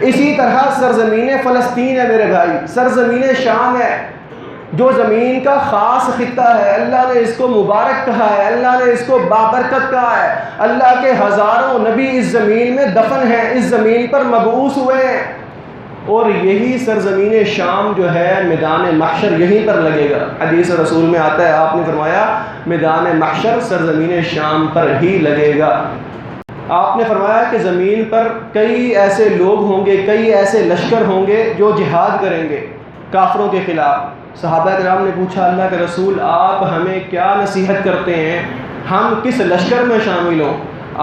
اسی طرح سرزمین فلسطین ہے میرے بھائی، سرزمین شام ہے، جو زمین کا خاص خطہ ہے، اللہ نے اس کو مبارک کہا ہے، اللہ نے اس کو بابرکت کہا ہے، اللہ کے ہزاروں نبی اس زمین میں دفن ہیں، اس زمین پر مبعوث ہوئے ہیں، اور یہی سرزمین شام جو ہے میدان محشر یہیں پر لگے گا۔ حدیث رسول میں آتا ہے، آپ نے فرمایا میدان محشر سرزمین شام پر ہی لگے گا۔ آپ نے فرمایا کہ زمین پر کئی ایسے لوگ ہوں گے، کئی ایسے لشکر ہوں گے جو جہاد کریں گے کافروں کے خلاف۔ صحابہ کرام نے پوچھا اللہ کے رسول آپ ہمیں کیا نصیحت کرتے ہیں، ہم کس لشکر میں شامل ہوں؟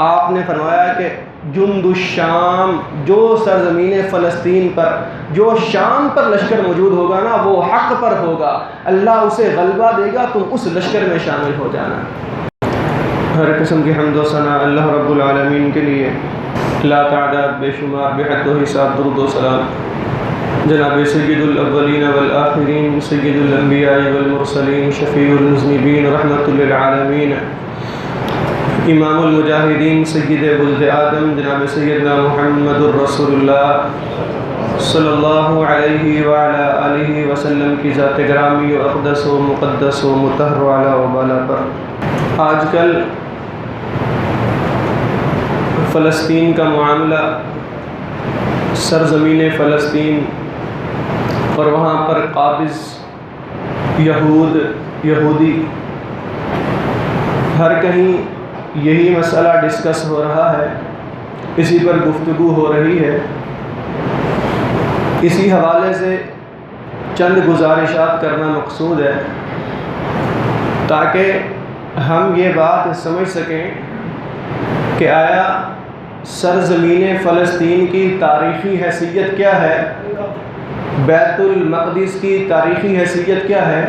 آپ نے فرمایا کہ جند الشام، جو سرزمین فلسطین پر، جو شام پر لشکر موجود ہوگا نا وہ حق پر ہوگا، اللہ اسے غلبہ دے گا، تم اس لشکر میں شامل ہو جانا۔ ہر قسم کی حمد و ثنا اللہ رب العالمین کے لیے، لا تعداد بے شمار بے حد و حساب، درود و سلام جناب سید الاولین والآخرین، سید الانبیاء والمرسلین، شفیع المذنبین، رحمت للعالمین، امام المجاہدین، سید ولد آدم، جناب سیدنا محمد الرسول اللہ صلی اللہ علیہ وعلی آلہ وسلم کی ذات گرامی و اقدس و مقدس و مطہر و اعلیٰ و بالا پر آج کل فلسطین کا معاملہ، سرزمین فلسطین اور وہاں پر قابض یہودی، ہر کہیں یہی مسئلہ ڈسکس ہو رہا ہے، اسی پر گفتگو ہو رہی ہے۔ اسی حوالے سے چند گزارشات کرنا مقصود ہے تاکہ ہم یہ بات سمجھ سکیں کہ آیا سرزمین فلسطین کی تاریخی حیثیت کیا ہے، بیت المقدس کی تاریخی حیثیت کیا ہے،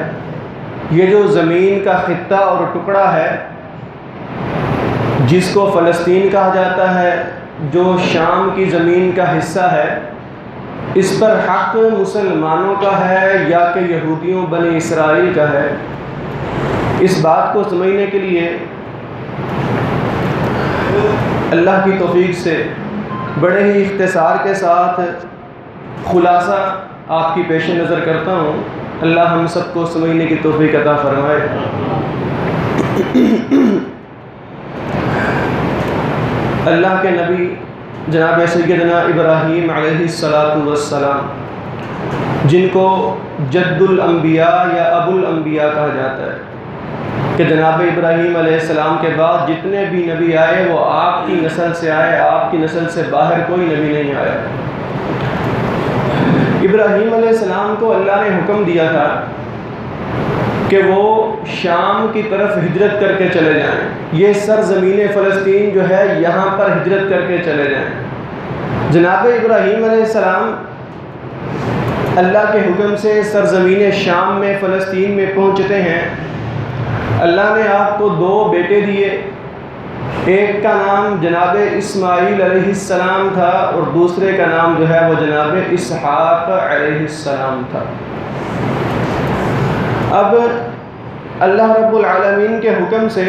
یہ جو زمین کا خطہ اور ٹکڑا ہے جس کو فلسطین کہا جاتا ہے، جو شام کی زمین کا حصہ ہے، اس پر حق مسلمانوں کا ہے یا کہ یہودیوں بنی اسرائیل کا ہے؟ اس بات کو سمجھنے کے لیے اللہ کی توفیق سے بڑے ہی اختصار کے ساتھ خلاصہ آپ کی پیش نظر کرتا ہوں، اللہ ہم سب کو سمجھنے کی توفیق عطا فرمائے۔ اللہ کے نبی جناب سیدنا ابراہیم علیہ السلام، جن کو جد الانبیاء یا ابو الانبیاء کہا جاتا ہے، کہ جناب ابراہیم علیہ السلام کے بعد جتنے بھی نبی آئے وہ آپ کی نسل سے آئے، آپ کی نسل سے باہر کوئی نبی نہیں آیا۔ ابراہیم علیہ السلام کو اللہ نے حکم دیا تھا کہ وہ شام کی طرف ہجرت کر کے چلے جائیں، یہ سرزمین فلسطین جو ہے یہاں پر ہجرت کر کے چلے جائیں۔ جناب ابراہیم علیہ السلام اللہ کے حکم سے سرزمین شام میں فلسطین میں پہنچتے ہیں۔ اللہ نے آپ کو دو بیٹے دیے، ایک کا نام جناب اسماعیل علیہ السلام تھا اور دوسرے کا نام جو ہے وہ جناب اسحاق علیہ السلام تھا۔ اب اللہ رب العالمین کے حکم سے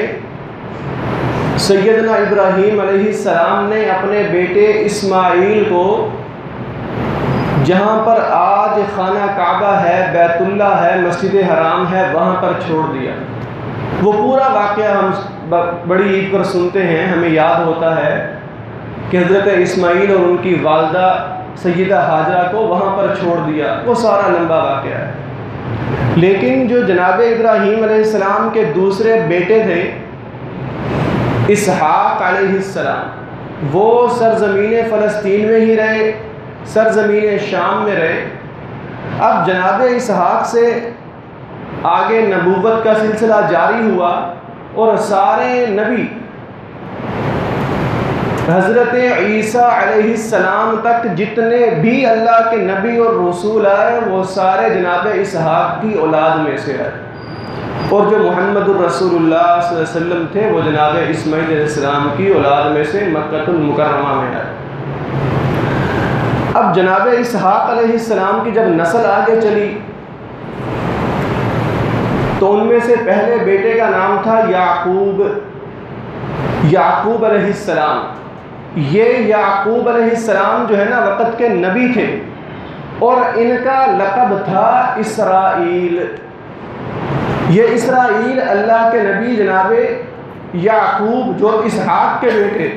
سیدنا ابراہیم علیہ السلام نے اپنے بیٹے اسماعیل کو جہاں پر آج خانہ کعبہ ہے، بیت اللہ ہے، مسجد حرام ہے، وہاں پر چھوڑ دیا۔ وہ پورا واقعہ ہم بڑی عید پر سنتے ہیں، ہمیں یاد ہوتا ہے کہ حضرت اسماعیل اور ان کی والدہ سیدہ ہاجرہ کو وہاں پر چھوڑ دیا، وہ سارا لمبا واقعہ ہے۔ لیکن جو جناب ابراہیم علیہ السلام کے دوسرے بیٹے تھے اسحاق علیہ السلام، وہ سرزمین فلسطین میں ہی رہے، سرزمین شام میں رہے۔ اب جناب اسحاق سے آگے نبوت کا سلسلہ جاری ہوا اور سارے نبی حضرت عیسیٰ علیہ السلام تک جتنے بھی اللہ کے نبی اور رسول آئے وہ سارے جناب اسحاق کی اولاد میں سے آئے، اور جو محمد الرسول اللہ صلی اللہ علیہ وسلم تھے وہ جناب اسماعیل علیہ السلام کی اولاد میں سے مکہ المکرمہ میں آئے۔ اب جناب اسحاق علیہ السلام کی جب نسل آگے چلی تو ان میں سے پہلے بیٹے کا نام تھا یعقوب علیہ السلام۔ یہ یعقوب علیہ السلام جو ہے نا وقت کے نبی تھے، اور ان کا لقب تھا اسرائیل۔ یہ اسرائیل اللہ کے نبی جناب یعقوب جو اسحاق کے بیٹے،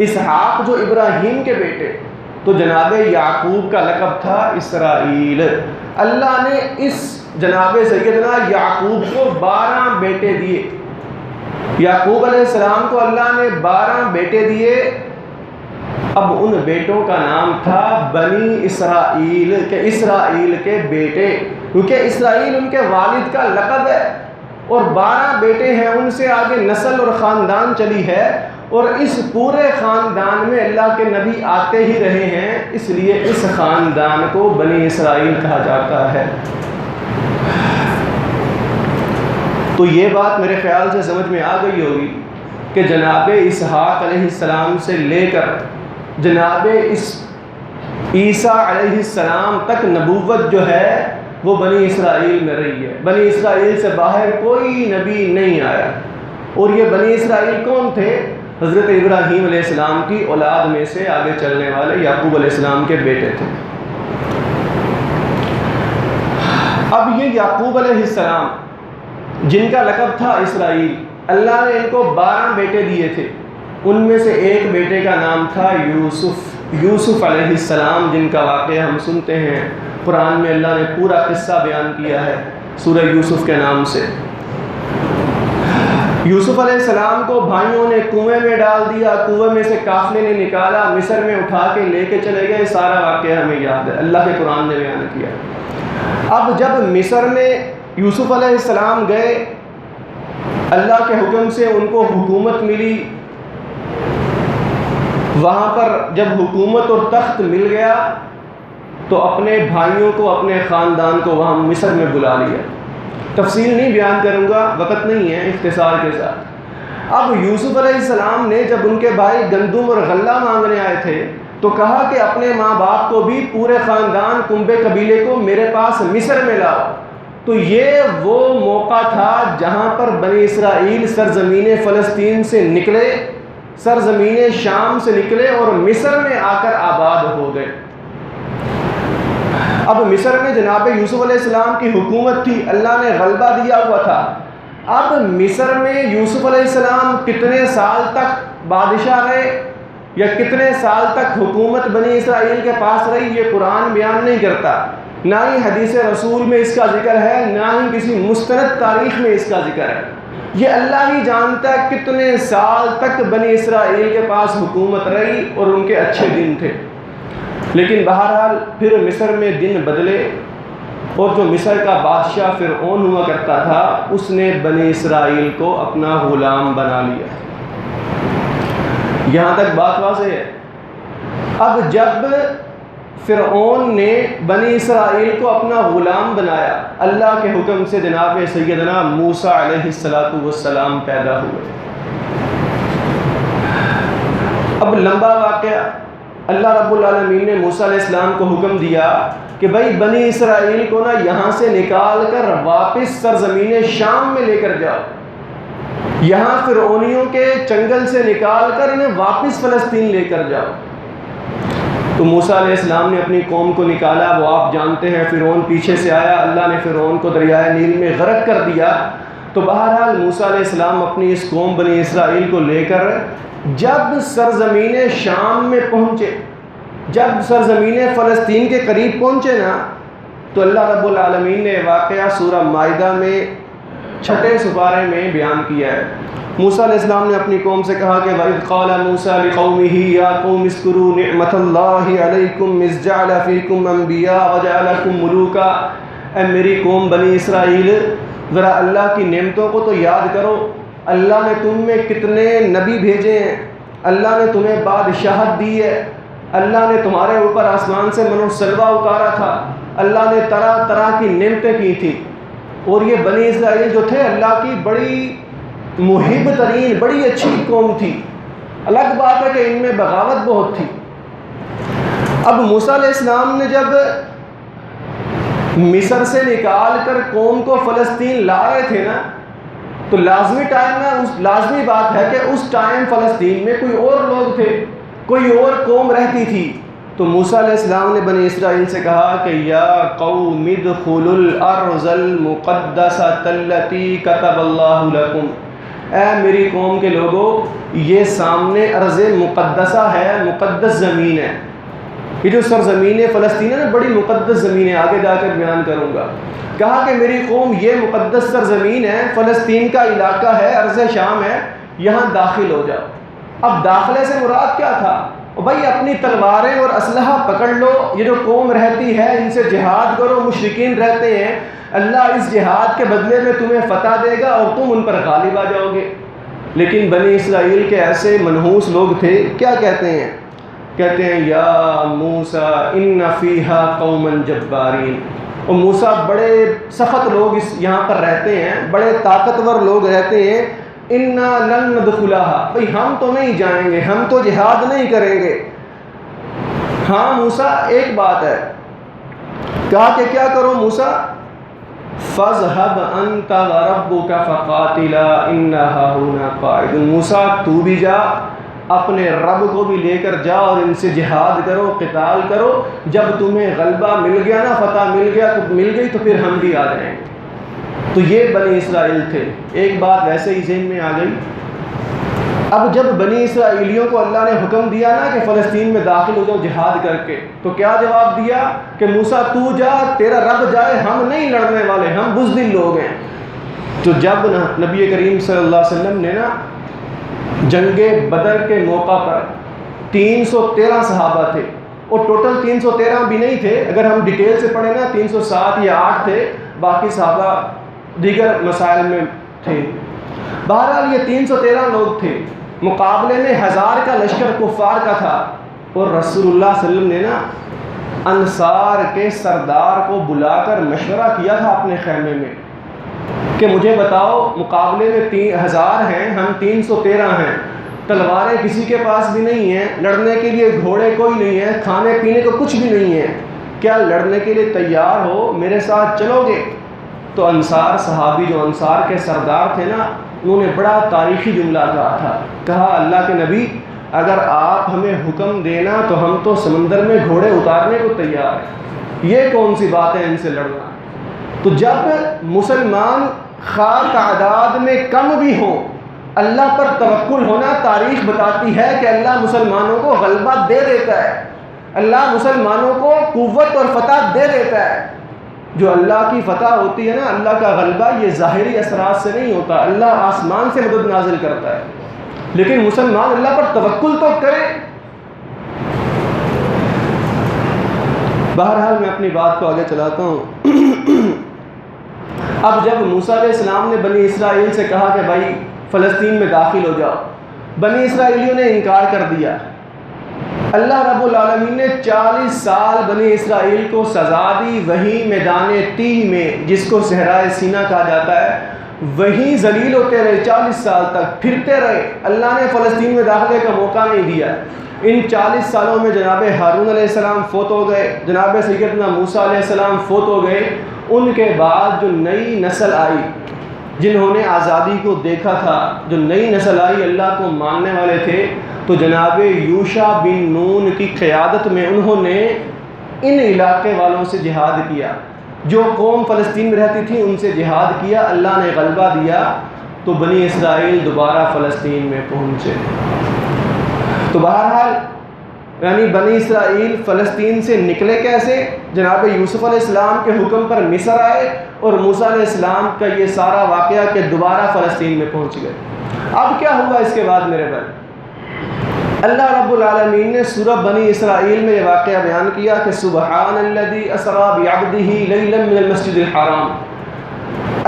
اسحاق جو ابراہیم کے بیٹے، تو جناب یعقوب کا لقب تھا اسرائیل۔ اللہ نے اس جناب سیدنا یعقوب کو 12 بیٹے دیے۔ یعقوب علیہ السلام کو اللہ نے 12 بیٹے دیے۔ اب ان بیٹوں کا نام تھا بنی اسرائیل، کہ اسرائیل کے بیٹے، کیونکہ اسرائیل ان کے والد کا لقب ہے، اور 12 بیٹے ہیں، ان سے آگے نسل اور خاندان چلی ہے، اور اس پورے خاندان میں اللہ کے نبی آتے ہی رہے ہیں، اس لیے اس خاندان کو بنی اسرائیل کہا جاتا ہے۔ تو یہ بات میرے خیال سے سمجھ میں آ گئی ہوگی کہ جناب اسحاق علیہ السلام سے لے کر جناب عیسیٰ علیہ السلام تک نبوت جو ہے وہ بنی اسرائیل میں رہی ہے۔ بنی اسرائیل سے باہر کوئی نبی نہیں آیا۔ اور یہ بنی اسرائیل کون تھے؟ حضرت ابراہیم علیہ السلام کی اولاد میں سے آگے چلنے والے یعقوب علیہ السلام کے بیٹے تھے۔ اب یہ یعقوب علیہ السلام جن کا لقب تھا اسرائیل، اللہ نے ان کو 12 بیٹے دیے تھے، ان میں سے ایک بیٹے کا نام تھا یوسف علیہ السلام، جن کا واقعہ ہم سنتے ہیں قرآن میں، اللہ نے پورا قصہ بیان کیا ہے سورہ یوسف کے نام سے۔ یوسف علیہ السلام کو بھائیوں نے کنویں میں ڈال دیا، کنویں میں سے قافلے نے نکالا، مصر میں اٹھا کے لے کے چلے گئے، سارا واقعہ ہمیں یاد ہے، اللہ کے قرآن نے بیان کیا۔ اب جب مصر میں یوسف علیہ السلام گئے، اللہ کے حکم سے ان کو حکومت ملی، وہاں پر جب حکومت اور تخت مل گیا تو اپنے بھائیوں کو، اپنے خاندان کو وہاں مصر میں بلا لیا۔ تفصیل نہیں بیان کروں گا، وقت نہیں ہے، اختصار کے ساتھ۔ اب یوسف علیہ السلام نے جب ان کے بھائی گندم اور غلہ مانگنے آئے تھے تو کہا کہ اپنے ماں باپ کو بھی، پورے خاندان کنبے قبیلے کو میرے پاس مصر میں لاؤ۔ تو یہ وہ موقع تھا جہاں پر بنی اسرائیل سرزمین فلسطین سے نکلے، سرزمین شام سے نکلے اور مصر میں آ کر آباد ہو گئے۔ اب مصر میں جناب یوسف علیہ السلام کی حکومت تھی، اللہ نے غلبہ دیا ہوا تھا۔ اب مصر میں یوسف علیہ السلام کتنے سال تک بادشاہ رہے یا کتنے سال تک حکومت بنی اسرائیل کے پاس رہی، یہ قرآن بیان نہیں کرتا، نہ ہی حدیث رسول میں اس کا ذکر ہے، نہ ہی کسی مستند تاریخ میں اس کا ذکر ہے۔ یہ اللہ ہی جانتا ہے کتنے سال تک بنی اسرائیل کے پاس حکومت رہی اور ان کے اچھے دن تھے۔ لیکن بہرحال پھر مصر میں دن بدلے، اور جو مصر کا بادشاہ فرعون ہوا کرتا تھا اس نے بنی اسرائیل کو اپنا غلام بنا لیا۔ یہاں تک بات واضح ہے۔ اب جب فرعون نے بنی اسرائیل کو اپنا غلام بنایا، اللہ کے حکم سے جناب سیدنا موسیٰ علیہ السلام پیدا ہوئے۔ اب لمبا واقعہ، اللہ رب العالمین نے موسیٰ علیہ السلام کو حکم دیا کہ بھائی بنی اسرائیل کو نا یہاں سے نکال کر واپس سرزمین شام میں لے کر جاؤ، یہاں فرعونیوں کے چنگل سے نکال کر انہیں واپس فلسطین لے کر جاؤ۔ تو موسیٰ علیہ السلام نے اپنی قوم کو نکالا، وہ آپ جانتے ہیں فرعون پیچھے سے آیا، اللہ نے فرعون کو دریائے نیل میں غرق کر دیا۔ تو بہرحال موسیٰ علیہ السلام اپنی اس قوم بنی اسرائیل کو لے کر جب سرزمین شام میں پہنچے، جب سرزمین فلسطین کے قریب پہنچے نا، تو اللہ رب العالمین نے واقعہ سورہ مائدہ میں 6 سپارے میں بیان کیا ہے۔ موسیٰ علیہ السلام نے اپنی قوم سے کہا کہ وَإِذْ قَالَ مُوسَىٰ لِقَوْمِهِ يَا قَوْمِ اذْكُرُوا نِعْمَةَ اللَّهِ عَلَيْكُمْ إِذْ جَعَلَ فِيكُمْ أَنْبِيَاءَ وَجَعَلَكُمْ مُلُوكًا۔ اے میری قوم بنی اسرائیل، ذرا اللہ کی نعمتوں کو تو یاد کرو، اللہ نے تم میں کتنے نبی بھیجے ہیں، اللہ نے تمہیں بادشاہت دی ہے، اللہ نے تمہارے اوپر آسمان سے من و سلوہ اتارا تھا، اللہ نے طرح طرح کی نعمتیں کی تھیں۔ اور یہ بنی اسرائیل جو تھے اللہ کی بڑی محب ترین، بڑی اچھی قوم تھی۔ الگ بات ہے کہ ان میں بغاوت بہت تھی۔ اب موسیٰ علیہ السلام نے جب مصر سے نکال کر قوم کو فلسطین لا رہے تھے نا، تو لازمی بات ہے کہ اس ٹائم فلسطین میں کوئی اور لوگ تھے کوئی اور قوم رہتی تھی تو موسیٰ علیہ السلام نے بنی اسرائیل سے کہا کہ یا قوم ادخلوا الارض المقدسۃ التی کتب اللہ لکم، اے میری قوم کے لوگوں، یہ سامنے ارض مقدسہ ہے، مقدس زمین ہے۔ یہ جو سرزمین فلسطین ہے نا، بڑی مقدس زمین ہے، آگے جا کر بیان کروں گا۔ کہا کہ میری قوم یہ مقدس سرزمین ہے، فلسطین کا علاقہ ہے، ارض شام ہے، یہاں داخل ہو جاؤ۔ اب داخلے سے مراد کیا تھا؟ بھائی اپنی تلواریں اور اسلحہ پکڑ لو، یہ جو قوم رہتی ہے ان سے جہاد کرو، مشرکین رہتے ہیں، اللہ اس جہاد کے بدلے میں تمہیں فتح دے گا اور تم ان پر غالب آ جاؤ گے۔ لیکن بنی اسرائیل کے ایسے منحوس لوگ تھے، کیا کہتے ہیں؟ کہتے ہیں یا موسیٰ ان فیہا قوما جبارین، اور موسیٰ بڑے سخت لوگ یہاں پر رہتے ہیں، بڑے طاقتور لوگ رہتے ہیں، انا لن ندخلها، بھئی ہم تو نہیں جائیں گے، ہم تو جہاد نہیں کریں گے۔ ہاں موسیٰ ایک بات ہے، کہا کہ کیا کرو موسیٰ؟ فَاذْهَبْ أَنْتَ وَرَبُّكَ فَقَاتِلَا إِنَّا هَاهُنَا قَاعِدُونَ، موسیٰ تو بھی جا، اپنے رب کو بھی لے کر جا اور ان سے جہاد کرو، قتال کرو، جب تمہیں غلبہ مل گیا نا، فتح مل گئی تو پھر ہم بھی آ جائیں گے۔ تو یہ بنی اسرائیل تھے۔ ایک بات ویسے ہی ذہن میں آ گئی، اب جب بنی اسرائیلیوں کو اللہ نے حکم دیا نا کہ فلسطین میں داخل ہو جاؤ جہاد کر کے، تو کیا جواب دیا کہ موسیٰ تو جا، تیرا رب جائے، ہم نہیں لڑنے والے، ہم بزدل لوگ ہیں۔ تو جب نبی کریم صلی اللہ علیہ وسلم نے نا جنگ بدر کے موقع پر 313 صحابہ تھے، اور ٹوٹل 313 بھی نہیں تھے، اگر ہم ڈیٹیل سے پڑھیں نا 307 یا 8 تھے، باقی صحابہ دیگر مسائل میں تھے۔ بہرحال یہ 313 لوگ تھے، مقابلے میں 1000 کا لشکر کفار کا تھا، اور رسول اللہ صلی اللہ علیہ وسلم نے نا انصار کے سردار کو بلا کر مشورہ کیا تھا اپنے خیمے میں کہ مجھے بتاؤ، مقابلے میں 1000 ہیں، ہم 313 ہیں، تلواریں کسی کے پاس بھی نہیں ہیں، لڑنے کے لیے گھوڑے کوئی نہیں ہے، کھانے پینے کو کچھ بھی نہیں ہے، کیا لڑنے کے لیے تیار ہو، میرے ساتھ چلو گے؟ تو انصار صحابی جو انصار کے سردار تھے نا، انہوں نے بڑا تاریخی جملہ کہا تھا، کہا اللہ کے نبی اگر آپ ہمیں حکم دینا تو ہم تو سمندر میں گھوڑے اتارنے کو تیار ہیں، یہ کون سی بات ہے ان سے لڑنا؟ تو جب مسلمان خواہ تعداد میں کم بھی ہوں، اللہ پر توکل ہونا، تاریخ بتاتی ہے کہ اللہ مسلمانوں کو غلبہ دے دیتا ہے، اللہ مسلمانوں کو قوت اور فتح دے دیتا ہے۔ جو اللہ کی فتح ہوتی ہے نا، اللہ کا غلبہ، یہ ظاہری اثرات سے نہیں ہوتا، اللہ آسمان سے مدد نازل کرتا ہے، لیکن مسلمان اللہ پر توکل تو کرے۔ بہرحال میں اپنی بات کو آگے چلاتا ہوں۔ اب جب موسیٰ علیہ السلام نے بنی اسرائیل سے کہا کہ بھائی فلسطین میں داخل ہو جاؤ، بنی اسرائیلیوں نے انکار کر دیا۔ اللہ رب العالمین نے 40 سال بنی اسرائیل کو سزا دی، وہیں میدان تیہ میں، جس کو صحرائے سینا کہا جاتا ہے، وہیں ذلیل ہوتے رہے 40 سال تک، پھرتے رہے، اللہ نے فلسطین میں داخلے کا موقع نہیں دیا۔ ان 40 سالوں میں جناب ہارون علیہ السلام فوت ہو گئے، جناب سیدنا موسیٰ علیہ السلام فوت ہو گئے۔ ان کے بعد جو نئی نسل آئی، جنہوں نے آزادی کو دیکھا تھا، جو نئی نسل آئی اللہ کو ماننے والے تھے، تو جناب یوشع بن نون کی قیادت میں انہوں نے ان علاقے والوں سے جہاد کیا، جو قوم فلسطین میں رہتی تھی ان سے جہاد کیا، اللہ نے غلبہ دیا، تو بنی اسرائیل دوبارہ فلسطین میں پہنچے۔ تو بہرحال یعنی بنی اسرائیل فلسطین سے نکلے کیسے؟ جناب یوسف علیہ السلام کے حکم پر مصر آئے، اور موسیٰ علیہ السلام کا یہ سارا واقعہ کہ دوبارہ فلسطین میں پہنچ گئے۔ اب کیا ہوا اس کے بعد میرے بھائی؟ اللہ رب العالمین نے سورہ بنی اسرائیل میں یہ واقعہ بیان کیا کہ سبحان الذی اسری بعبدہ لیلا من المسجد الحرام۔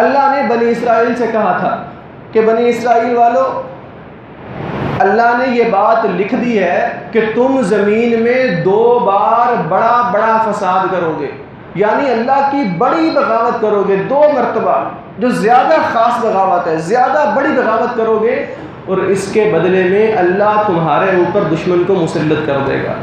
اللہ نے بنی اسرائیل سے کہا تھا کہ بنی اسرائیل والو، اللہ نے یہ بات لکھ دی ہے کہ تم زمین میں 2 بار بڑا فساد کرو گے، یعنی اللہ کی بڑی بغاوت کرو گے، 2 مرتبہ، جو زیادہ خاص بغاوت ہے، زیادہ بڑی بغاوت کرو گے، اور اس کے بدلے میں اللہ تمہارے اوپر دشمن کو مسلط کر دے گا۔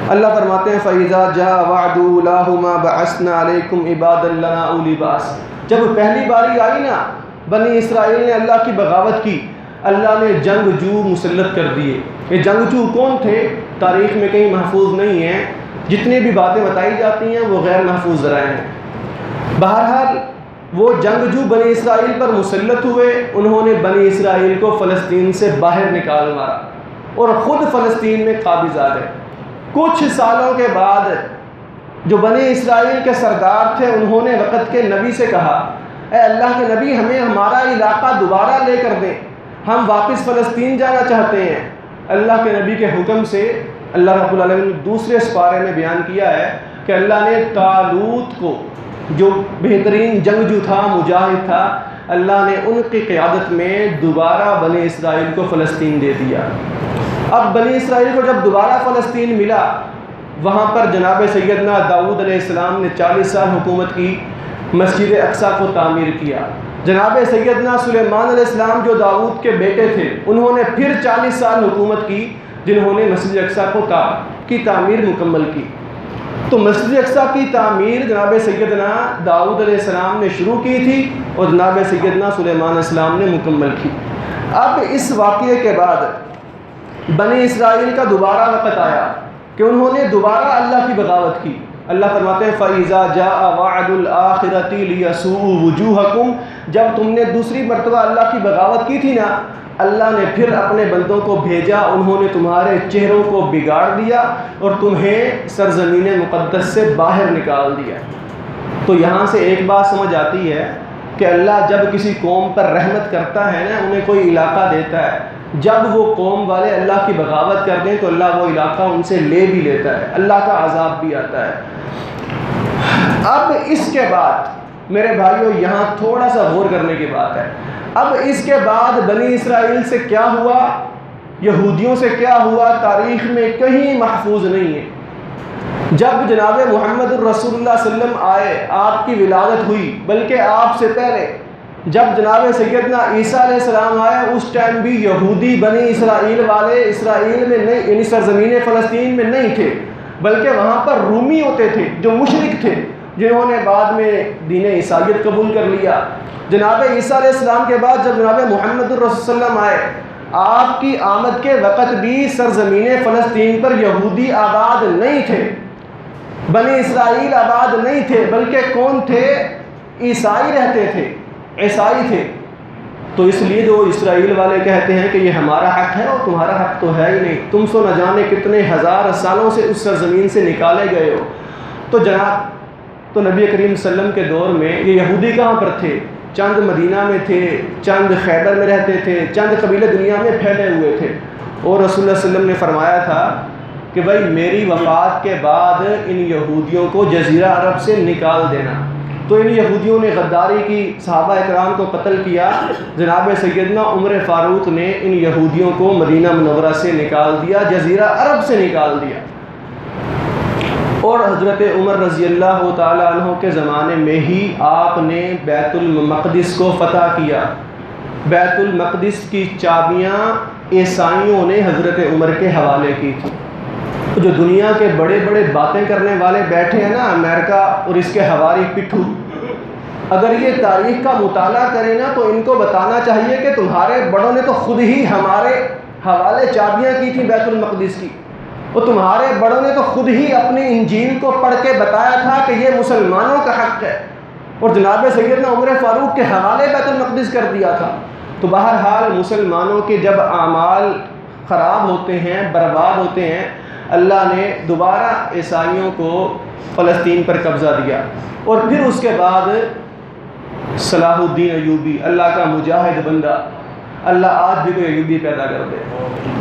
اللہ فرماتے ہیں فَإِذَا جَاءَ وَعْدُ أُولَاهُمَا بَعَثْنَا عَلَيْكُمْ عِبَادًا لَنَا أُولِي بَأْسٍ۔ جب پہلی باری آئی نا، بنی اسرائیل نے اللہ کی بغاوت کی، اللہ نے جنگجو مسلط کر دیے۔ یہ جنگجو کون تھے تاریخ میں کہیں محفوظ نہیں ہیں، جتنی بھی باتیں بتائی جاتی ہیں وہ غیر محفوظ ذرائع ہیں۔ بہرحال وہ جنگجو بنی اسرائیل پر مسلط ہوئے، انہوں نے بنی اسرائیل کو فلسطین سے باہر نکال مارا اور خود فلسطین میں قابض آ گئے۔ کچھ سالوں کے بعد جو بنی اسرائیل کے سردار تھے انہوں نے وقت کے نبی سے کہا، اے اللہ کے نبی ہمیں ہمارا علاقہ دوبارہ لے کر دیں، ہم واپس فلسطین جانا چاہتے ہیں۔ اللہ کے نبی کے حکم سے اللہ رب العالمین نے دوسرے سپارے میں بیان کیا ہے کہ اللہ نے طالوت کو، جو بہترین جنگجو تھا، مجاہد تھا، اللہ نے ان کی قیادت میں دوبارہ بنی اسرائیل کو فلسطین دے دیا۔ اب بنی اسرائیل کو جب دوبارہ فلسطین ملا، وہاں پر جناب سیدنا داؤد علیہ السلام نے 40 سال حکومت کی، مسجد اقصیٰ کو تعمیر کیا۔ جناب سیدنا سلیمان علیہ السلام جو داؤد کے بیٹے تھے، انہوں نے پھر 40 سال حکومت کی، جنہوں نے مسجد اقصیٰ کی تعمیر مکمل کی۔ تو مسجد اقصیٰ کی تعمیر جناب سیدنا داؤد علیہ السلام نے شروع کی تھی اور جناب سیدنا سلیمان علیہ السلام نے مکمل کی۔ اب اس واقعے کے بعد بنی اسرائیل کا دوبارہ وقت آیا کہ انہوں نے دوبارہ اللہ کی بغاوت کی۔ اللہ فرماتے ہیں فَإِذَا جَاءَ وَعْدُ الْآخِرَةِ لِيَسُوءُ وُجُوهَكُمْ، جب تم نے دوسری مرتبہ اللہ کی بغاوت کی تھی نا، اللہ نے پھر اپنے بندوں کو بھیجا، انہوں نے تمہارے چہروں کو بگاڑ دیا اور تمہیں سرزمین مقدس سے باہر نکال دیا۔ تو یہاں سے ایک بات سمجھ آتی ہے کہ اللہ جب کسی قوم پر رحمت کرتا ہے نا، انہیں کوئی علاقہ دیتا ہے، جب وہ قوم والے اللہ کی بغاوت کر دیں تو اللہ وہ علاقہ ان سے لے بھی لیتا ہے، اللہ کا عذاب بھی آتا ہے۔ اب اس کے بعد میرے بھائیوں یہاں تھوڑا سا غور کرنے کی بات ہے۔ اب اس کے بعد بنی اسرائیل سے کیا ہوا، یہودیوں سے کیا ہوا، تاریخ میں کہیں محفوظ نہیں ہے۔ جب جناب محمد الرسول اللہ صلی اللہ علیہ وسلم آئے، آپ کی ولادت ہوئی، بلکہ آپ سے پہلے جب جناب سیدنا عیسیٰ علیہ السلام آئے، اس ٹائم بھی یہودی بنی اسرائیل والے اسرائیل میں نہیں، یعنی سرزمین فلسطین میں نہیں تھے، بلکہ وہاں پر رومی ہوتے تھے جو مشرک تھے، جنہوں نے بعد میں دین عیسائیت قبول کر لیا۔ جناب عیسیٰ علیہ السلام کے بعد جب جناب محمد الرسول صلی اللہ علیہ وسلم آئے، آپ کی آمد کے وقت بھی سرزمین فلسطین پر یہودی آباد نہیں تھے، بنی اسرائیل آباد نہیں تھے، بلکہ کون تھے؟ عیسائی رہتے تھے، عیسائی تھے۔ تو اس لیے جو اسرائیل والے کہتے ہیں کہ یہ ہمارا حق ہے، اور تمہارا حق تو ہے ہی نہیں، تم سو نہ جانے کتنے ہزار سالوں سے اس سرزمین سے نکالے گئے ہو۔ تو جناب تو نبی کریم صلی اللہ علیہ وسلم کے دور میں یہ یہودی کہاں پر تھے؟ چند مدینہ میں تھے، چند خیبر میں رہتے تھے، چند قبیلے دنیا میں پھیلے ہوئے تھے۔ اور رسول اللہ صلی اللہ علیہ وسلم نے فرمایا تھا کہ بھائی میری وفات کے بعد ان یہودیوں کو جزیرہ عرب سے نکال دینا۔ تو ان یہودیوں نے غداری کی، صحابہ اکرام کو قتل کیا۔ جناب سیدنا عمر فاروق نے ان یہودیوں کو مدینہ منورہ سے نکال دیا، جزیرہ عرب سے نکال دیا۔ اور حضرت عمر رضی اللہ تعالیٰ عنہ کے زمانے میں ہی آپ نے بیت المقدس کو فتح کیا۔ بیت المقدس کی چابیاں عیسائیوں نے حضرت عمر کے حوالے کی تھی۔ جو دنیا کے بڑے بڑے باتیں کرنے والے بیٹھے ہیں نا، امریکہ اور اس کے ہواری پٹھو، اگر یہ تاریخ کا مطالعہ کریں نا تو ان کو بتانا چاہیے کہ تمہارے بڑوں نے تو خود ہی ہمارے حوالے چابیاں کی تھیں بیت المقدس کی، اور تمہارے بڑوں نے تو خود ہی اپنی انجیل کو پڑھ کے بتایا تھا کہ یہ مسلمانوں کا حق ہے، اور جناب سیدنا عمر فاروق کے حوالے بیت المقدس کر دیا تھا۔ تو بہرحال مسلمانوں کے جب اعمال خراب ہوتے ہیں، برباد ہوتے ہیں، اللہ نے دوبارہ عیسائیوں کو فلسطین پر قبضہ دیا۔ اور پھر اس کے بعد صلاح الدین ایوبی، اللہ کا مجاہد بندہ، اللہ آج بھی کوئی ایوبی پیدا کر دے۔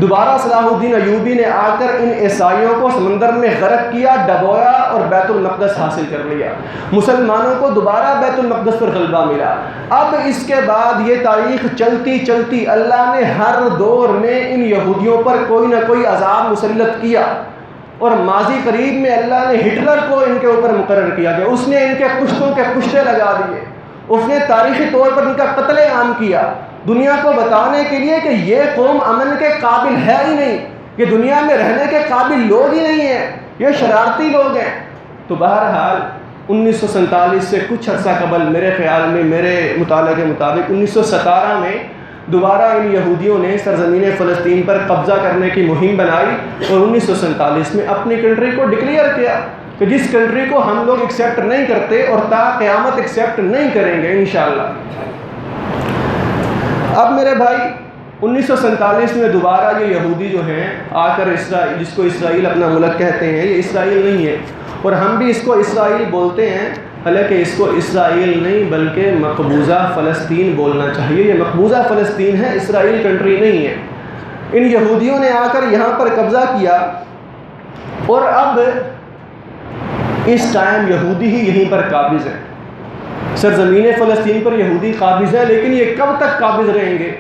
دوبارہ صلاح الدین ایوبی نے آ کر ان عیسائیوں کو سمندر میں غرق کیا، ڈبویا اور بیت المقدس حاصل کر لیا۔ مسلمانوں کو دوبارہ بیت المقدس پر غلبہ ملا۔ اب اس کے بعد یہ تاریخ چلتی چلتی اللہ نے ہر دور میں ان یہودیوں پر کوئی نہ کوئی عذاب مسلط کیا، اور ماضی قریب میں اللہ نے ہٹلر کو ان کے اوپر مقرر کیا کہ اس نے ان کے پشتوں کے پشتے لگا دیے، اس نے تاریخی طور پر ان کا قتل عام کیا، دنیا کو بتانے کے لیے کہ یہ قوم امن کے قابل ہے ہی نہیں، یہ دنیا میں رہنے کے قابل لوگ ہی نہیں ہیں، یہ شرارتی لوگ ہیں۔ تو بہرحال 1947 سے کچھ عرصہ قبل، میرے خیال میں، میرے مطالعے کے مطابق 1917 میں دوبارہ ان یہودیوں نے سرزمین فلسطین پر قبضہ کرنے کی مہم بنائی اور 1947 میں اپنی کنٹری کو ڈکلیئر کیا کہ جس کنٹری کو ہم لوگ ایکسیپٹ نہیں کرتے اور تا قیامت ایکسیپٹ نہیں کریں گے انشاءاللہ۔ اب میرے بھائی 1947 میں دوبارہ یہ یہودی جو ہیں آ کر اسرائیل، جس کو اسرائیل اپنا ملک کہتے ہیں، یہ اسرائیل نہیں ہے اور ہم بھی اس کو اسرائیل بولتے ہیں، حالانکہ اس کو اسرائیل نہیں بلکہ مقبوضہ فلسطین بولنا چاہیے۔ یہ مقبوضہ فلسطین ہے، اسرائیل کنٹری نہیں ہے۔ ان یہودیوں نے آ کر یہاں پر قبضہ کیا اور اب اس ٹائم یہودی ہی یہیں پر قابض ہیں، سرزمین فلسطین پر یہودی قابض ہیں، لیکن یہ کب تک قابض رہیں گے؟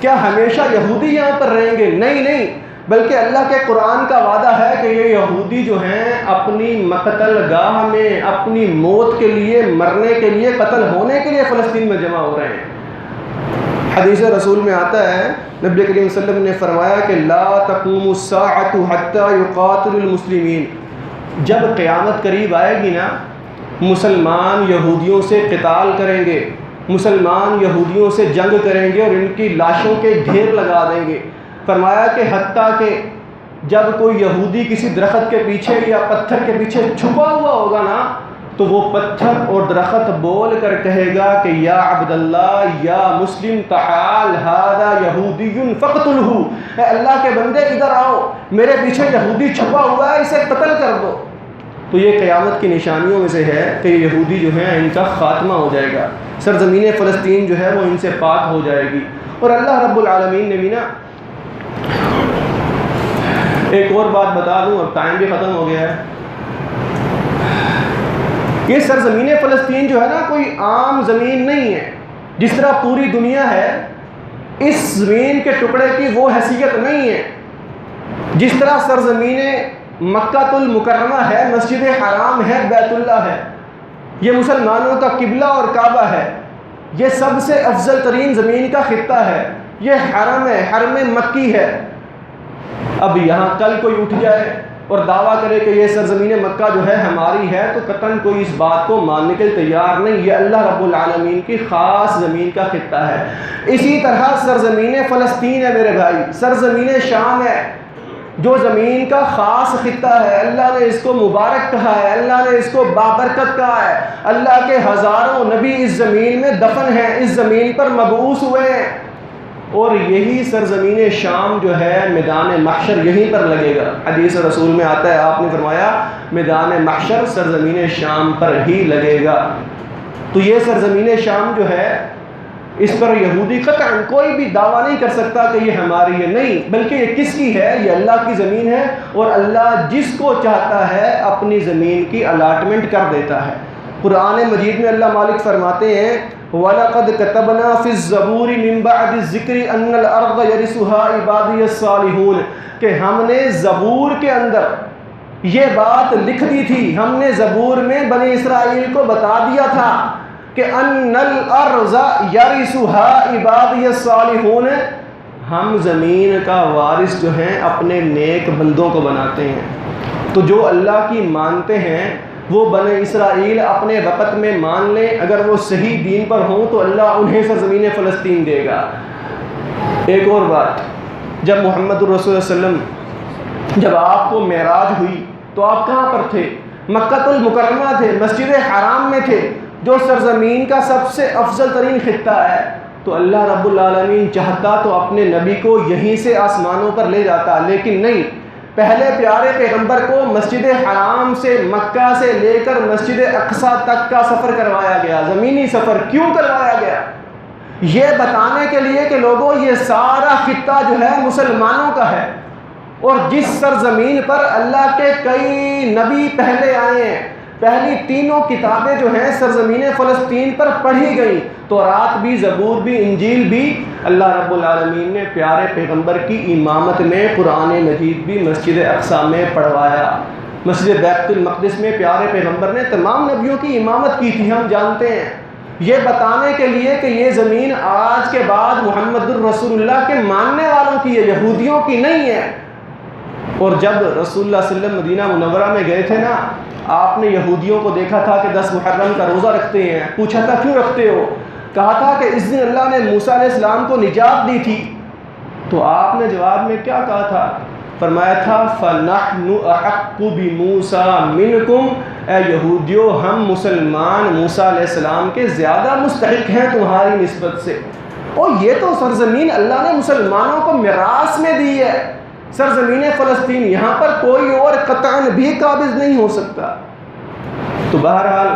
کیا ہمیشہ یہودی یہاں پر رہیں گے؟ نہیں، بلکہ اللہ کے قرآن کا وعدہ ہے کہ یہ یہودی جو ہیں اپنی مقتل گاہ میں اپنی موت کے لیے، مرنے کے لیے، قتل ہونے کے لیے فلسطین میں جمع ہو رہے ہیں۔ حدیث رسول میں آتا ہے، نبی کریم صلی اللہ علیہ وسلم نے فرمایا کہ لا تقوم الساعۃ حتی یقاتل المسلمین، جب قیامت قریب آئے گی نا، مسلمان یہودیوں سے قتال کریں گے، مسلمان یہودیوں سے جنگ کریں گے اور ان کی لاشوں کے ڈھیر لگا دیں گے۔ فرمایا کہ حتیٰ کہ جب کوئی یہودی کسی درخت کے پیچھے یا پتھر کے پیچھے چھپا ہوا ہوگا نا، تو وہ پتھر اور درخت بول کر کہے گا کہ یا عبد اللہ یا مسلم تعال ھذا یہودی فقتلہ، اے اللہ کے بندے ادھر آؤ، میرے پیچھے یہودی چھپا ہوا ہے، اسے قتل کر دو۔ تو یہ قیامت کی نشانیوں میں سے ہے کہ یہودی جو ہیں ان کا خاتمہ ہو جائے گا، سرزمین فلسطین جو ہے وہ ان سے پاک ہو جائے گی۔ اور اللہ رب العالمین نے بھی نا ایک اور بات بتا دوں، اب ٹائم بھی ختم ہو گیا ہے، یہ سرزمین فلسطین جو ہے نا کوئی عام زمین نہیں ہے، جس طرح پوری دنیا ہے اس زمین کے ٹکڑے کی وہ حیثیت نہیں ہے۔ جس طرح سرزمین مکہ المکرمہ ہے، مسجد حرام ہے، بیت اللہ ہے، یہ مسلمانوں کا قبلہ اور کعبہ ہے، یہ سب سے افضل ترین زمین کا خطہ ہے، یہ حرم ہے، حرم مکی ہے۔ اب یہاں کل کوئی اٹھ جائے اور دعویٰ کرے کہ یہ سرزمین مکہ جو ہے ہماری ہے، تو قطعاً کوئی اس بات کو ماننے کے لیے تیار نہیں، یہ اللہ رب العالمین کی خاص زمین کا خطہ ہے۔ اسی طرح سرزمین فلسطین ہے میرے بھائی، سرزمین شام ہے، جو زمین کا خاص خطہ ہے، اللہ نے اس کو مبارک کہا ہے، اللہ نے اس کو بابرکت کہا ہے، اللہ کے ہزاروں نبی اس زمین میں دفن ہیں، اس زمین پر مبعوث ہوئے ہیں، اور یہی سرزمین شام جو ہے میدان محشر یہیں پر لگے گا۔ حدیث رسول میں آتا ہے، آپ نے فرمایا میدان محشر سرزمین شام پر ہی لگے گا۔ تو یہ سرزمین شام جو ہے اس پر یہودی قطعاً کوئی بھی دعویٰ نہیں کر سکتا کہ یہ ہماری ہے، نہیں، بلکہ یہ کس کی ہے؟ یہ اللہ کی زمین ہے، اور اللہ جس کو چاہتا ہے اپنی زمین کی الاٹمنٹ کر دیتا ہے۔ قرآن مجید میں اللہ مالک فرماتے ہیں وَلَقَدْ كَتَبْنَا فِي الزَّبُورِ مِن بَعْدِ الذِّكْرِ أَنَّ الْأَرْضَ يَرِثُهَا عِبَادِيَ الصَّالِحُونَ، کہ ہم نے زبور کے اندر یہ بات لکھ دی تھی، ہم نے زبور میں بنی اسرائیل کو بتا دیا تھا کہ ان الارض یرثها عبادی الصالحون، ہم زمین کا وارث جو ہیں اپنے نیک بندوں کو بناتے ہیں۔ تو جو اللہ کی مانتے ہیں وہ بنی اسرائیل اپنے وقت میں مان لیں، اگر وہ صحیح دین پر ہوں تو اللہ انہیں سرزمین فلسطین دے گا۔ ایک اور بات، جب محمد الرسول صلی اللہ علیہ وسلم جب آپ کو معراج ہوئی تو آپ کہاں پر تھے؟ مکہ المکرمہ تھے، مسجد حرام میں تھے، جو سرزمین کا سب سے افضل ترین خطہ ہے۔ تو اللہ رب العالمین چاہتا تو اپنے نبی کو یہیں سے آسمانوں پر لے جاتا، لیکن نہیں، پہلے پیارے پیغمبر کو مسجد حرام سے مکہ سے لے کر مسجد اقصیٰ تک کا سفر کروایا گیا۔ زمینی سفر کیوں کروایا گیا؟ یہ بتانے کے لیے کہ لوگوں یہ سارا خطہ جو ہے مسلمانوں کا ہے، اور جس سرزمین پر اللہ کے کئی نبی پہلے آئے ہیں، پہلی تینوں کتابیں جو ہیں سرزمین فلسطین پر پڑھی گئیں، تورات بھی، زبور بھی، انجیل بھی، اللہ رب العالمین نے پیارے پیغمبر کی امامت میں قرآن مجید بھی مسجد اقصیٰ میں پڑھوایا۔ مسجد بیت المقدس میں پیارے پیغمبر نے تمام نبیوں کی امامت کی تھی، ہم جانتے ہیں، یہ بتانے کے لیے کہ یہ زمین آج کے بعد محمد الرسول اللہ کے ماننے والوں کی ہے، یہودیوں کی نہیں ہے۔ اور جب رسول اللہ صلی اللہ علیہ وسلم مدینہ منورہ میں گئے تھے نا، آپ نے یہودیوں کو دیکھا تھا کہ 10 محرم کا روزہ رکھتے ہیں، پوچھا تھا کیوں رکھتے ہو؟ کہا تھا کہ اس دن اللہ نے موسیٰ علیہ السلام کو نجات دی تھی، تو آپ نے جواب میں کیا کہا تھا؟ فرمایا تھا فَنَحْنُ أَحَقُّ بِمُوسَىٰ مِنْكُمْ، اے یہودیو ہم مسلمان موسیٰ علیہ السلام کے زیادہ مستحق ہیں تمہاری نسبت سے۔ اور یہ تو سرزمین اللہ نے مسلمانوں کو میراث میں دی ہے، سرزمین فلسطین، یہاں پر کوئی اور قطعاً بھی قابض نہیں ہو سکتا۔ تو بہرحال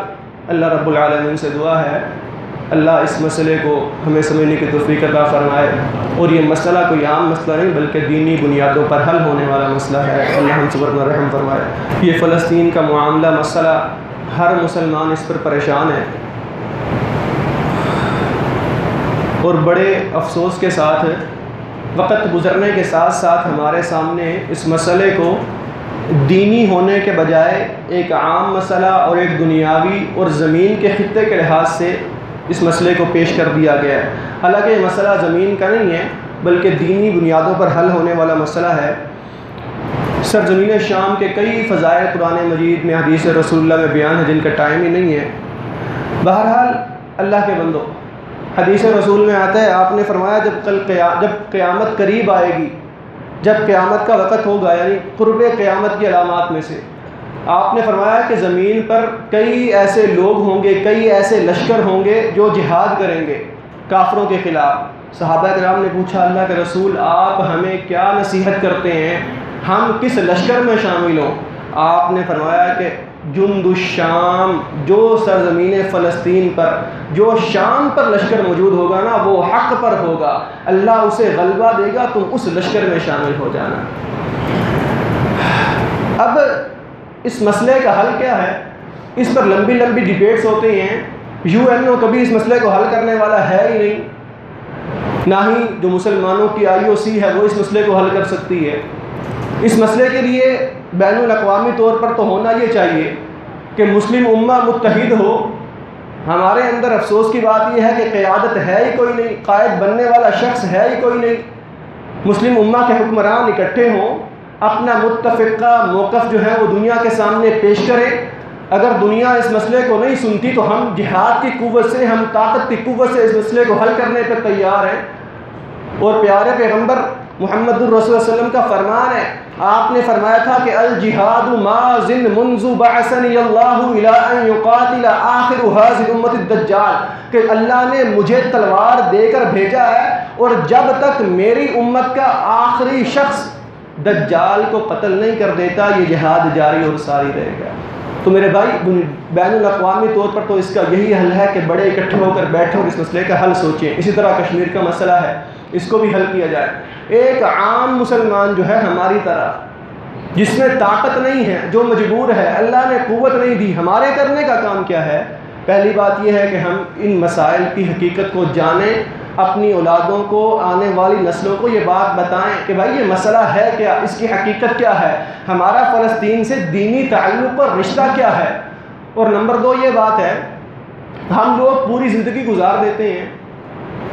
اللہ رب العالمین سے دعا ہے اللہ اس مسئلے کو ہمیں سمجھنے کی توفیق عطا فرمائے، اور یہ مسئلہ کوئی عام مسئلہ نہیں بلکہ دینی بنیادوں پر حل ہونے والا مسئلہ ہے، اللہ ہم سب پر رحم فرمائے۔ یہ فلسطین کا معاملہ مسئلہ ہر مسلمان اس پر پریشان ہے، اور بڑے افسوس کے ساتھ وقت گزرنے کے ساتھ ساتھ ہمارے سامنے اس مسئلے کو دینی ہونے کے بجائے ایک عام مسئلہ اور ایک دنیاوی اور زمین کے خطے کے لحاظ سے اس مسئلے کو پیش کر دیا گیا ہے۔ حالانکہ یہ مسئلہ زمین کا نہیں ہے بلکہ دینی بنیادوں پر حل ہونے والا مسئلہ ہے۔ سرزمین شام کے کئی فضائل قرآن مجید میں، حدیث رسول اللہ میں بیان ہے جن کا ٹائم ہی نہیں ہے۔ بہرحال اللہ کے بندو، حدیث رسول میں آتا ہے، آپ نے فرمایا جب قیامت قریب آئے گی، جب قیامت کا وقت ہوگا، یعنی قرب قیامت کی علامات میں سے آپ نے فرمایا کہ زمین پر کئی ایسے لوگ ہوں گے، کئی ایسے لشکر ہوں گے جو جہاد کریں گے کافروں کے خلاف۔ صحابہ کرام نے پوچھا اللہ کے رسول آپ ہمیں کیا نصیحت کرتے ہیں، ہم کس لشکر میں شامل ہوں؟ آپ نے فرمایا کہ جند الشام، جو سرزمین فلسطین پر، جو شام پر لشکر موجود ہوگا نا وہ حق پر ہوگا، اللہ اسے غلبہ دے گا، تم اس لشکر میں شامل ہو جانا۔ اب اس مسئلے کا حل کیا ہے؟ اس پر لمبی لمبی ڈیبیٹس ہوتے ہیں، یو این او کبھی اس مسئلے کو حل کرنے والا ہے ہی نہیں، نہ ہی جو مسلمانوں کی آئی او سی ہے وہ اس مسئلے کو حل کر سکتی ہے۔ اس مسئلے کے لیے بین الاقوامی طور پر تو ہونا یہ چاہیے کہ مسلم امہ متحد ہو۔ ہمارے اندر افسوس کی بات یہ ہے کہ قیادت ہے ہی کوئی نہیں، قائد بننے والا شخص ہے ہی کوئی نہیں۔ مسلم امہ کے حکمران اکٹھے ہوں، اپنا متفقہ موقف جو ہے وہ دنیا کے سامنے پیش کرے۔ اگر دنیا اس مسئلے کو نہیں سنتی تو ہم جہاد کی قوت سے، ہم طاقت کی قوت سے اس مسئلے کو حل کرنے پر تیار ہیں۔ اور پیارے پیغمبر محمد الرسول صلی اللہ علیہ وسلم کا فرمان ہے، آپ نے فرمایا تھا کہ الجہاد ماض منذ بعثنی اللہ الی ان یقاتل آخر هذه الامۃ الدجال، کہ اللہ نے مجھے تلوار دے کر بھیجا ہے اور جب تک میری امت کا آخری شخص دجال کو قتل نہیں کر دیتا یہ جہاد جاری اور ساری رہے گا۔ تو میرے بھائی بین الاقوامی طور پر تو اس کا یہی حل ہے کہ بڑے اکٹھے ہو کر بیٹھے اور اس مسئلے کا حل سوچیں۔ اسی طرح کشمیر کا مسئلہ ہے، اس کو بھی حل کیا جائے۔ ایک عام مسلمان جو ہے ہماری طرح، جس میں طاقت نہیں ہے، جو مجبور ہے، اللہ نے قوت نہیں دی، ہمارے کرنے کا کام کیا ہے؟ پہلی بات یہ ہے کہ ہم ان مسائل کی حقیقت کو جانیں، اپنی اولادوں کو، آنے والی نسلوں کو یہ بات بتائیں کہ بھائی یہ مسئلہ ہے کیا، اس کی حقیقت کیا ہے، ہمارا فلسطین سے دینی تعلق پر رشتہ کیا ہے۔ اور نمبر 2 یہ بات ہے، ہم لوگ پوری زندگی گزار دیتے ہیں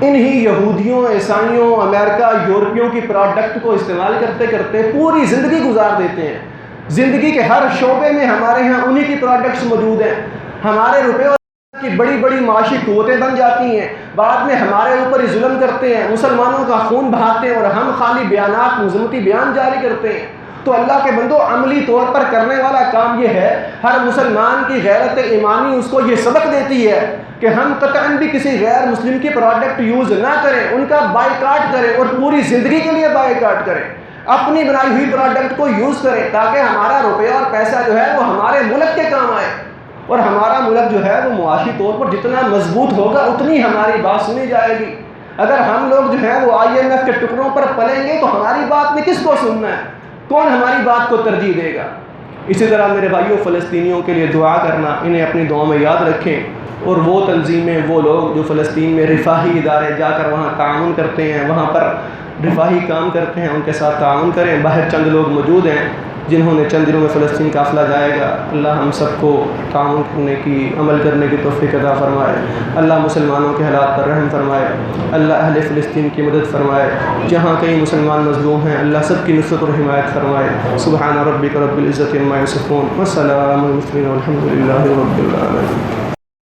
انہی یہودیوں، عیسائیوں، امریکہ، یورپیوں کی پروڈکٹ کو استعمال کرتے کرتے پوری زندگی گزار دیتے ہیں۔ زندگی کے ہر شعبے میں ہمارے ہاں انہی کی پروڈکٹس موجود ہیں، ہمارے روپے کی بڑی بڑی معاشی قوتیں بن جاتی ہیں، بعد میں ہمارے اوپر ہی ظلم کرتے ہیں، مسلمانوں کا خون بہاتے ہیں اور ہم خالی بیانات، مذمتی بیان جاری کرتے ہیں۔ تو اللہ کے بندو عملی طور پر کرنے والا کام یہ ہے، ہر مسلمان کی غیرت ایمانی اس کو یہ سبق دیتی ہے کہ ہم قطعاً بھی کسی غیر مسلم کی پروڈکٹ یوز نہ کریں، ان کا بائیکاٹ کریں اور پوری زندگی کے لیے بائیکاٹ کریں، اپنی بنائی ہوئی پروڈکٹ کو یوز کریں تاکہ ہمارا روپیہ اور پیسہ جو ہے وہ ہمارے ملک کے کام آئے، اور ہمارا ملک جو ہے وہ معاشی طور پر جتنا مضبوط ہوگا اتنی ہماری بات سنی جائے گی۔ اگر ہم لوگ جو ہے وہ IMF کے ٹکڑوں پر پلیں گے تو ہماری بات میں کس کو سننا ہے، کون ہماری بات کو ترجیح دے گا؟ اسی طرح میرے بھائیوں، فلسطینیوں کے لیے دعا کرنا، انہیں اپنی دعاؤں میں یاد رکھیں، اور وہ تنظیمیں، وہ لوگ جو فلسطین میں رفاہی ادارے جا کر وہاں تعاون کرتے ہیں، وہاں پر رفاہی کام کرتے ہیں، ان کے ساتھ تعاون کریں۔ باہر چند لوگ موجود ہیں جنہوں نے چند دنوں میں فلسطین قافلہ جائے گا، اللہ ہم سب کو تعاون کرنے کی، عمل کرنے کی توفیق عطا فرمائے۔ اللہ مسلمانوں کے حالات پر رحم فرمائے، اللہ اہل فلسطین کی مدد فرمائے، جہاں کئی مسلمان مظلوم ہیں اللہ سب کی نصرت اور حمایت فرمائے۔ سبحان ربک رب العزت عما یصفون وسلام علی المرسلین والحمد للہ رب العالمین۔